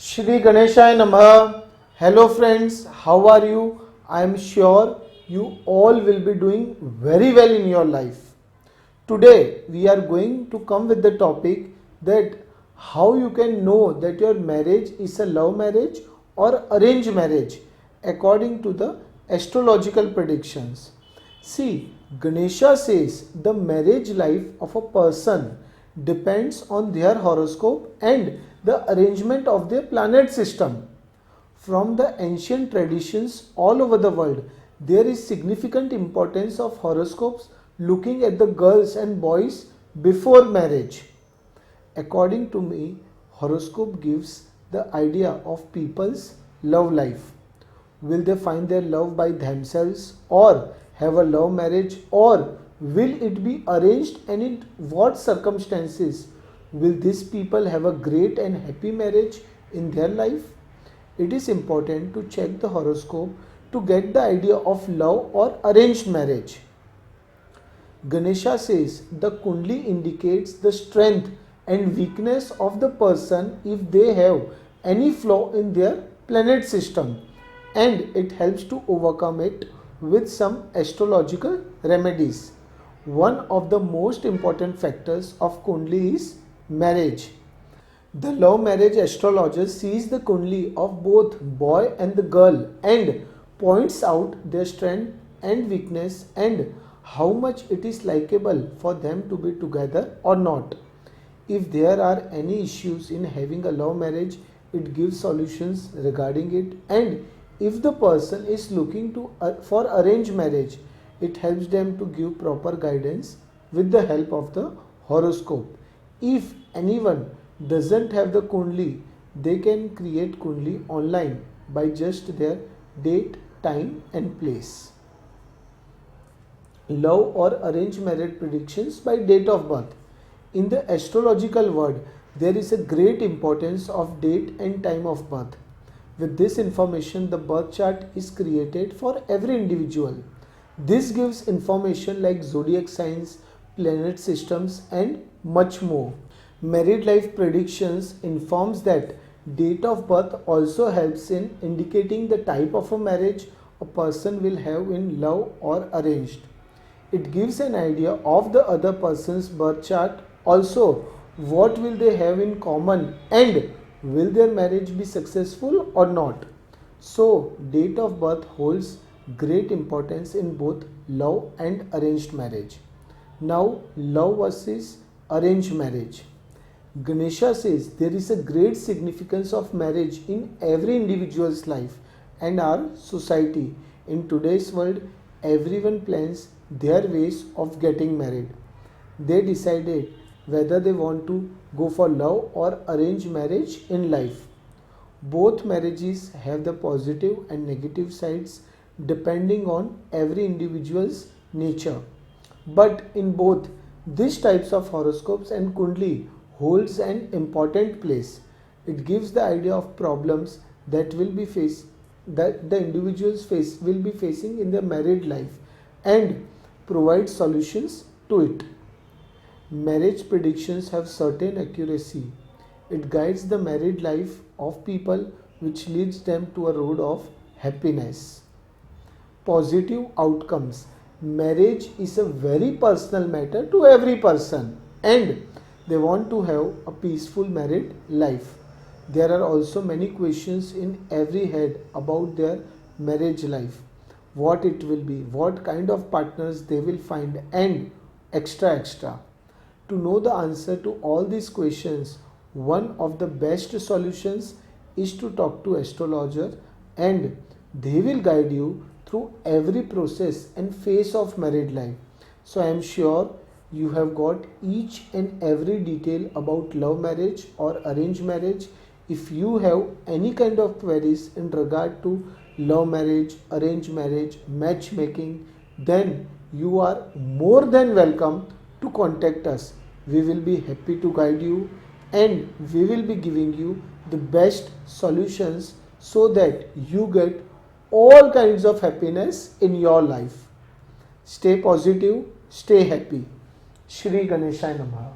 Shri Ganeshaya Namaha. Hello friends, how are you? I am sure you all will be doing very well in your life. Today we are going to come with the topic that how you can know that your marriage is a love marriage or arranged marriage according to the astrological predictions. See, Ganesha says the marriage life of a person depends on their horoscope and the arrangement of their planet system. From the ancient traditions all over the world, there is significant importance of horoscopes looking at the girls and boys before marriage. According to me, horoscope gives the idea of people's love life. Will they find their love by themselves or have a love marriage, or will it be arranged, and in what circumstances will these people have a great and happy marriage in their life? It is important to check the horoscope to get the idea of love or arranged marriage. Ganesha says the Kundli indicates the strength and weakness of the person if they have any flaw in their planet system, and it helps to overcome it with some astrological remedies. One of the most important factors of Kundli is marriage. The love marriage astrologer sees the Kundli of both boy and the girl and points out their strength and weakness and how much it is likable for them to be together or not. If there are any issues in having a love marriage, it gives solutions regarding it, and if the person is looking for arranged marriage, it helps them to give proper guidance with the help of the horoscope. If anyone doesn't have the Kundli, they can create Kundli online by just their date, time and place. Love or arranged marriage predictions by date of birth. In the astrological world, there is a great importance of date and time of birth. With this information, the birth chart is created for every individual. This gives information like zodiac signs, planet systems and much more. Married life predictions informs that date of birth also helps in indicating the type of a marriage a person will have in love or arranged. It gives an idea of the other person's birth chart, also what will they have in common and will their marriage be successful or not. So date of birth holds great importance in both love and arranged marriage. Now love versus arranged marriage. Ganesha says there is a great significance of marriage in every individual's life and our society. In today's world, everyone plans their ways of getting married. They decided whether they want to go for love or arranged marriage in life. Both marriages have the positive and negative sides depending on every individual's nature. But in both, these types of horoscopes and Kundli holds an important place. It gives the idea of problems that the individuals will be facing in their married life and provides solutions to it. Marriage predictions have certain accuracy. It guides the married life of people which leads them to a road of happiness. Positive outcomes. Marriage is a very personal matter to every person and they want to have a peaceful married life. There are also many questions in every head about their marriage life. What it will be, what kind of partners they will find and extra. To know the answer to all these questions, one of the best solutions is to talk to astrologer and they will guide you through every process and phase of married life. So I am sure you have got each and every detail about love marriage or arranged marriage. If you have any kind of queries in regard to love marriage, arranged marriage, matchmaking, then you are more than welcome to contact us. We will be happy to guide you and we will be giving you the best solutions so that you get all kinds of happiness in your life. Stay positive, stay happy. Shri Ganeshaya Namaha.